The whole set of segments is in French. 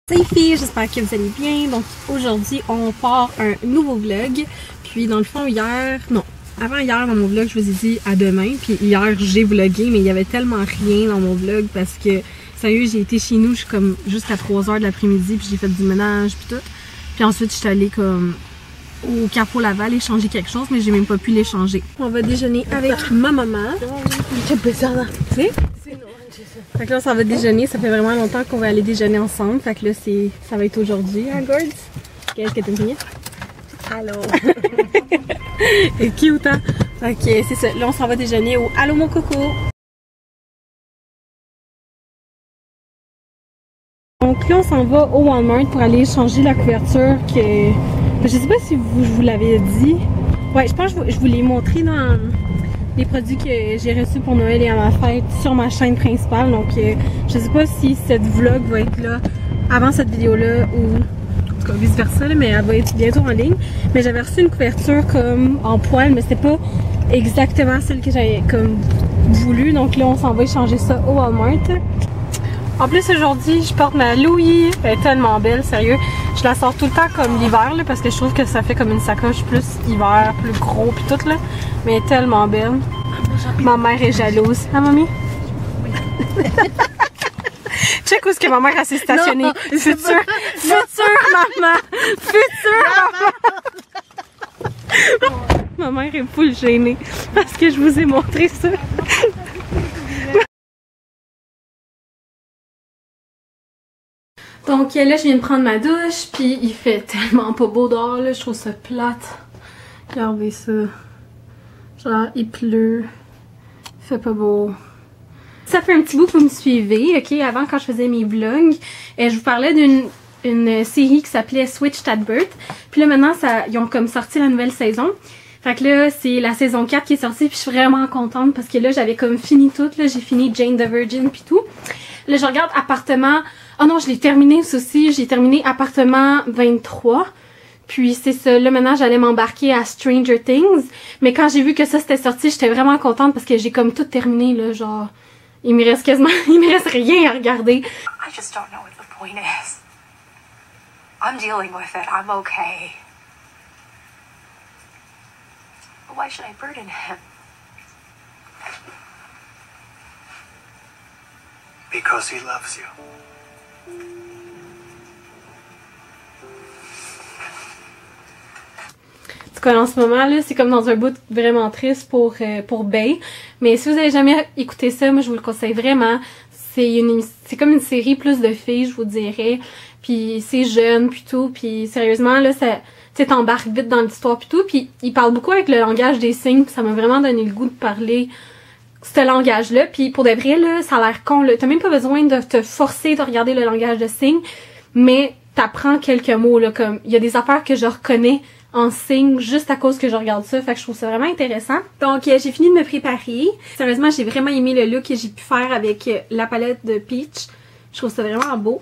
Salut filles, j'espère que vous allez bien. Donc aujourd'hui on part un nouveau vlog. Puis dans le fond avant hier dans mon vlog je vous ai dit à demain. Puis hier j'ai vlogué mais il y avait tellement rien dans mon vlog parce que sérieux j'ai été chez nous comme jusqu'à 3h de l'après-midi puis j'ai fait du ménage puis tout. Puis ensuite je suis allée comme au Carrefour Laval échanger quelque chose mais j'ai même pas pu l'échanger. On va déjeuner avec ma maman. Fait que là, on s'en va déjeuner. Ça fait vraiment longtemps qu'on va aller déjeuner ensemble. Fait que là, ça va être aujourd'hui, hein, Gords? Qu'est-ce que t'as mis? Allô! Et cute, hein? Ok, c'est ça. Là, on s'en va déjeuner au Allô mon coco! Donc là, on s'en va au Walmart pour aller changer la couverture que... Je sais pas si je vous l'avais dit. Ouais, je pense que je vous l'ai montré dans... les produits que j'ai reçus pour Noël et à ma fête sur ma chaîne principale. Donc je sais pas si cette vlog va être là avant cette vidéo là ou en tout cas vice versa là, mais elle va être bientôt en ligne. Mais j'avais reçu une couverture comme en poil mais c'était pas exactement celle que j'avais comme voulu. Donc là on s'en va échanger ça au Walmart. En plus aujourd'hui je porte ma Louis, elle est tellement belle, sérieux. Je la sors tout le temps comme l'hiver parce que je trouve que ça fait comme une sacoche plus hiver, plus gros pis tout là. Mais elle est tellement belle. Ma mère est jalouse. Hein mamie? Oui. Check où est-ce que ma mère s'est stationnée. Non, future maman! Future maman! Ma mère est full gênée parce que je vous ai montré ça. Donc là, je viens de prendre ma douche, puis il fait tellement pas beau dehors, là, je trouve ça plate. Regardez ça. Genre, il pleut. Il fait pas beau. Ça fait un petit bout que vous me suivez, ok? Avant, quand je faisais mes vlogs, je vous parlais d'une série qui s'appelait Switched at Birth. Puis là, maintenant, ils ont comme sorti la nouvelle saison. Fait que là, c'est la saison 4 qui est sortie, puis je suis vraiment contente parce que là, j'avais comme fini tout, là. J'ai fini Jane the Virgin, puis tout. Là, je regarde appartement... Oh non, je l'ai terminé aussi. J'ai terminé appartement 23. Puis c'est ça. Là, maintenant, j'allais m'embarquer à Stranger Things. Mais quand j'ai vu que ça c'était sorti, j'étais vraiment contente parce que j'ai comme tout terminé, là. Genre, il me reste rien à regarder. I just don't know what the point is. I'm dealing with it. I'm okay. But why should I burden him? Because he loves you. En tout cas, en ce moment, là, c'est comme dans un bout vraiment triste pour Bay. Mais si vous avez jamais écouté ça, moi, je vous le conseille vraiment. C'est comme une série plus de filles, je vous dirais. Puis c'est jeune, puis tout. Puis sérieusement, là, tu t'embarques vite dans l'histoire, puis tout. Puis il parle beaucoup avec le langage des signes. Ça m'a vraiment donné le goût de parler ce langage-là. Puis pour de vrai, là, ça a l'air con. T'as même pas besoin de te forcer de regarder le langage de signes. Mais t'apprends quelques mots, là. Comme, il y a des affaires que je reconnais en signe juste à cause que je regarde ça, fait que je trouve ça vraiment intéressant. Donc j'ai fini de me préparer. Sérieusement, j'ai vraiment aimé le look que j'ai pu faire avec la palette de Peach. Je trouve ça vraiment beau.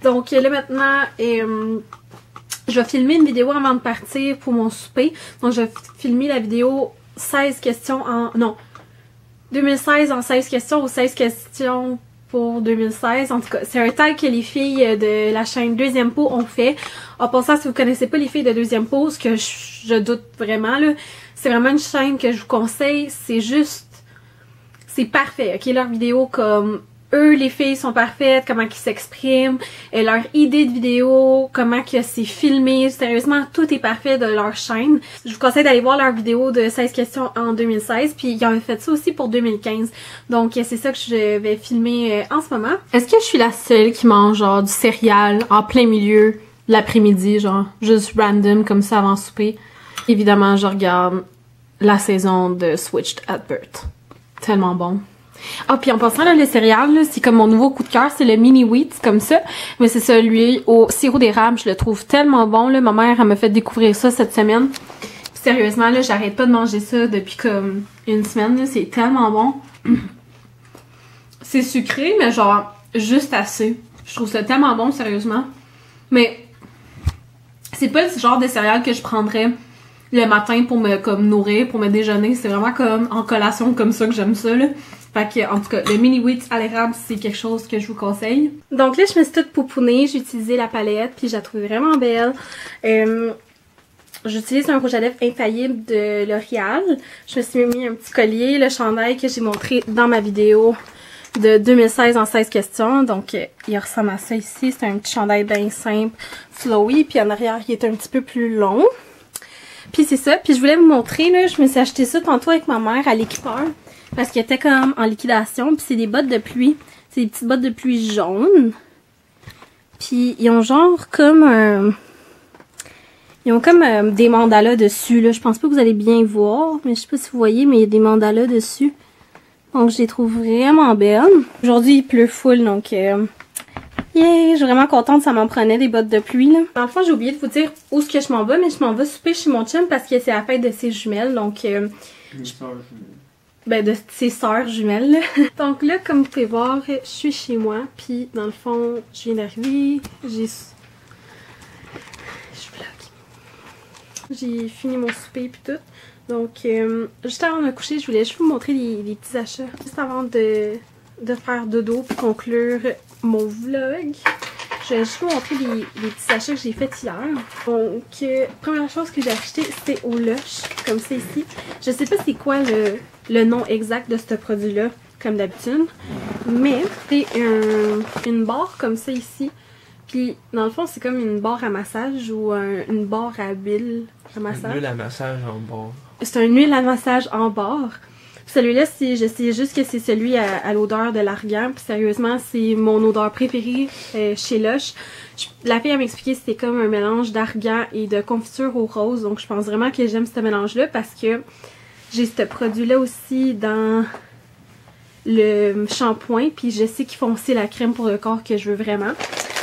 Donc là maintenant, je vais filmer une vidéo avant de partir pour mon souper. Donc je vais filmer la vidéo 16 questions en... non, 2016 en 16 questions ou 16 questions pour 2016. En tout cas, c'est un tag que les filles de la chaîne Deuxième Peau ont fait. En passant, si vous connaissez pas les filles de Deuxième Peau, ce que je doute vraiment, là, c'est vraiment une chaîne que je vous conseille. C'est juste... c'est parfait, ok? Leurs vidéos, comme... eux, les filles sont parfaites, comment ils s'expriment, leur idée de vidéo, comment que c'est filmé, sérieusement, tout est parfait de leur chaîne. Je vous conseille d'aller voir leur vidéo de 16 questions en 2016, puis ils ont fait ça aussi pour 2015. Donc c'est ça que je vais filmer en ce moment. Est-ce que je suis la seule qui mange genre du céréal en plein milieu de l'après-midi, genre juste random comme ça avant le souper? Évidemment, je regarde la saison de Switched at Birth. Tellement bon. Ah, puis en passant, là, le céréal, là, c'est comme mon nouveau coup de cœur, c'est le mini wheat, c'est comme ça. Mais c'est celui au sirop d'érable, je le trouve tellement bon, là. Ma mère, elle m'a fait découvrir ça cette semaine. Puis, sérieusement, là, j'arrête pas de manger ça depuis comme une semaine, là. C'est tellement bon. C'est sucré, mais genre, juste assez. Je trouve ça tellement bon, sérieusement. Mais, c'est pas le genre de céréales que je prendrais le matin pour me, comme, nourrir, pour me déjeuner. C'est vraiment comme en collation comme ça que j'aime ça, là. Fait que, en tout cas, le mini wheat à l'érable, c'est quelque chose que je vous conseille. Donc là, je me suis toute poupounée, j'ai utilisé la palette, puis je la trouve vraiment belle. J'utilise un rouge à lèvres infaillible de L'Oréal. Je me suis mis un petit collier, le chandail que j'ai montré dans ma vidéo de 2016 en 16 questions. Donc, il ressemble à ça ici. C'est un petit chandail bien simple, flowy. Puis en arrière, il est un petit peu plus long. Puis c'est ça. Puis je voulais vous montrer, là, je me suis acheté ça tantôt avec ma mère à l'équipeur. Parce qu'il était comme en liquidation. Puis c'est des bottes de pluie. C'est des petites bottes de pluie jaunes. Puis ils ont genre comme un... Ils ont comme des mandalas dessus, là. Je pense pas que vous allez bien voir, mais je sais pas si vous voyez, mais il y a des mandalas dessus. Donc, je les trouve vraiment belles. Aujourd'hui, il pleut full, donc... yeah, je suis vraiment contente, ça m'en prenait des bottes de pluie, là. Dans le fond, j'ai oublié de vous dire où est-ce que je m'en vais, mais je m'en vais souper chez mon chum parce que c'est la fête de ses jumelles, donc... ben, de ses sœurs jumelles, là. Donc là, comme vous pouvez voir, je suis chez moi, puis dans le fond, je viens d'arriver, j'ai fini mon souper puis tout. Donc, juste avant de me coucher, je voulais juste vous montrer les petits achats. Juste avant de faire dodo puis conclure mon vlog. Je vais juste vous montrer les petits achats que j'ai fait hier. Donc, première chose que j'ai acheté, c'était au Lush, comme c'est ici. Je sais pas c'est quoi le nom exact de ce produit-là, comme d'habitude. Mais, c'est une barre comme ça ici. Puis, dans le fond, c'est comme une barre à massage ou une barre à huile à massage. Une huile à massage en barre. C'est une huile à massage en barre. Celui-là, je sais juste que c'est celui à l'odeur de l'argan. Puis sérieusement, c'est mon odeur préférée chez Lush. La fille, elle m'expliquait que c'était comme un mélange d'argan et de confiture aux roses. Donc, je pense vraiment que j'aime ce mélange-là parce que j'ai ce produit-là aussi dans le shampoing. Puis je sais qu'ils font aussi la crème pour le corps que je veux vraiment.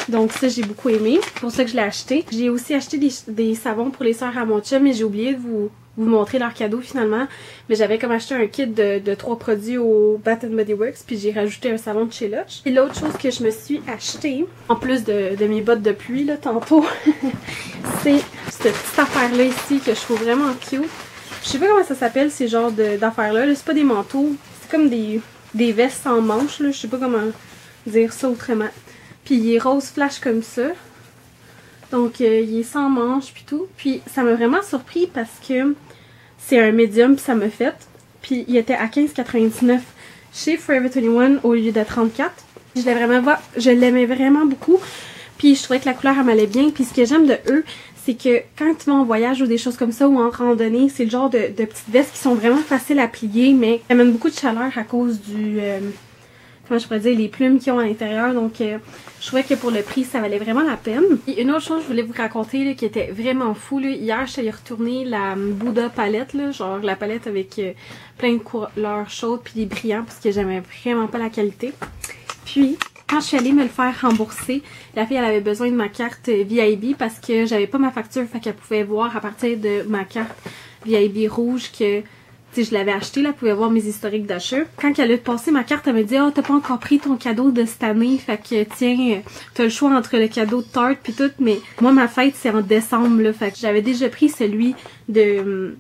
Donc ça, j'ai beaucoup aimé. C'est pour ça que je l'ai acheté. J'ai aussi acheté des savons pour les sœurs à mon chum, mais j'ai oublié de vous montrer leur cadeau finalement. Mais j'avais comme acheté un kit de 3 produits au Bath & Body Works, puis j'ai rajouté un savon de chez Lush. Et l'autre chose que je me suis acheté, en plus de mes bottes de pluie là tantôt, c'est cette petite affaire-là ici que je trouve vraiment cute. Je sais pas comment ça s'appelle ces genres d'affaires-là. C'est pas des manteaux, c'est comme des vestes sans manches, là. Je sais pas comment dire ça autrement. Puis il est rose flash comme ça. Donc il est sans manches puis tout. Puis ça m'a vraiment surpris parce que c'est un médium puis ça m'a fait. Puis il était à 15,99 chez Forever 21 au lieu de 34. Je l'aimais vraiment beaucoup. Puis je trouvais que la couleur elle m'allait bien. Puis ce que j'aime de eux, c'est que quand tu vas en voyage ou des choses comme ça ou en randonnée, c'est le genre de petites vestes qui sont vraiment faciles à plier, mais elles amènent beaucoup de chaleur à cause du... comment je pourrais dire, les plumes qu'ils ont à l'intérieur. Donc, je trouvais que pour le prix, ça valait vraiment la peine. Et une autre chose que je voulais vous raconter, là, qui était vraiment fou, là, hier, je suis allée retourner la Buddha palette, là, genre la palette avec plein de couleurs chaudes puis des brillants, parce que j'aimais vraiment pas la qualité. Puis, quand je suis allée me le faire rembourser, la fille, elle avait besoin de ma carte VIB parce que j'avais pas ma facture, fait qu'elle pouvait voir à partir de ma carte VIB rouge que... Si je l'avais acheté, là, elle pouvait voir mes historiques d'achat. Quand elle a passé ma carte, elle m'a dit « Ah, t'as pas encore pris ton cadeau de cette année, fait que tiens, t'as le choix entre le cadeau de Tarte pis tout. » Mais moi, ma fête, c'est en décembre, là, fait que j'avais déjà pris celui de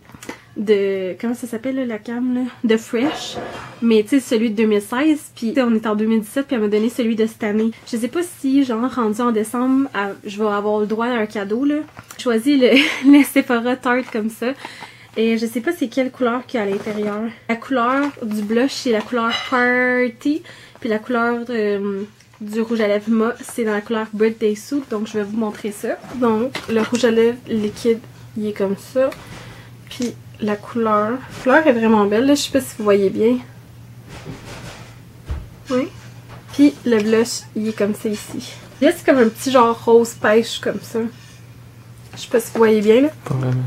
comment ça s'appelle, là, la cam, là? De Fresh. Mais, tu sais, celui de 2016, puis on est en 2017, puis elle m'a donné celui de cette année. Je sais pas si, genre, rendu en décembre, je vais avoir le droit à un cadeau, là. J'ai choisi le Sephora Tarte comme ça. Et je sais pas c'est quelle couleur qu'il y a à l'intérieur. La couleur du blush, c'est la couleur Party. Puis la couleur du rouge à lèvres mat, c'est dans la couleur Birthday Suit. Donc je vais vous montrer ça. Donc le rouge à lèvres liquide, il est comme ça. Puis la couleur est vraiment belle. Là, je sais pas si vous voyez bien. Oui. Puis le blush, il est comme ça ici. Là, c'est comme un petit genre rose pêche comme ça. Je sais pas si vous voyez bien là. Pas vraiment.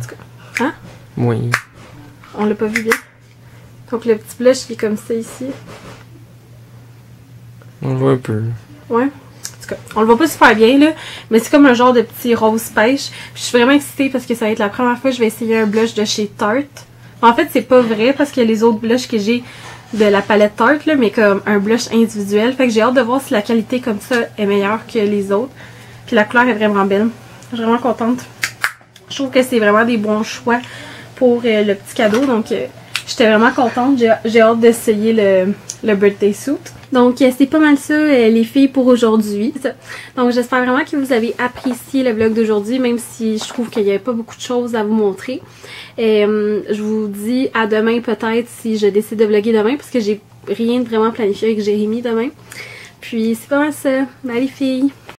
Hein? Oui. On l'a pas vu bien. Donc le petit blush il est comme ça ici. On le voit un peu. Ouais. En tout cas, on le voit pas super bien là, mais c'est comme un genre de petit rose pêche. Puis je suis vraiment excitée parce que ça va être la première fois que je vais essayer un blush de chez Tarte. En fait, c'est pas vrai parce que les autres blushs que j'ai de la palette Tarte là, mais comme un blush individuel. Fait que j'ai hâte de voir si la qualité comme ça est meilleure que les autres. Puis la couleur est vraiment belle. Je suis vraiment contente. Je trouve que c'est vraiment des bons choix pour le petit cadeau. Donc j'étais vraiment contente. J'ai hâte d'essayer le birthday suit. Donc, c'est pas mal ça, les filles, pour aujourd'hui. Donc, j'espère vraiment que vous avez apprécié le vlog d'aujourd'hui, même si je trouve qu'il n'y avait pas beaucoup de choses à vous montrer. Je vous dis à demain peut-être si je décide de vlogger demain, parce que j'ai rien de vraiment planifié avec Jérémy demain. Puis, c'est pas mal ça. Bye les filles!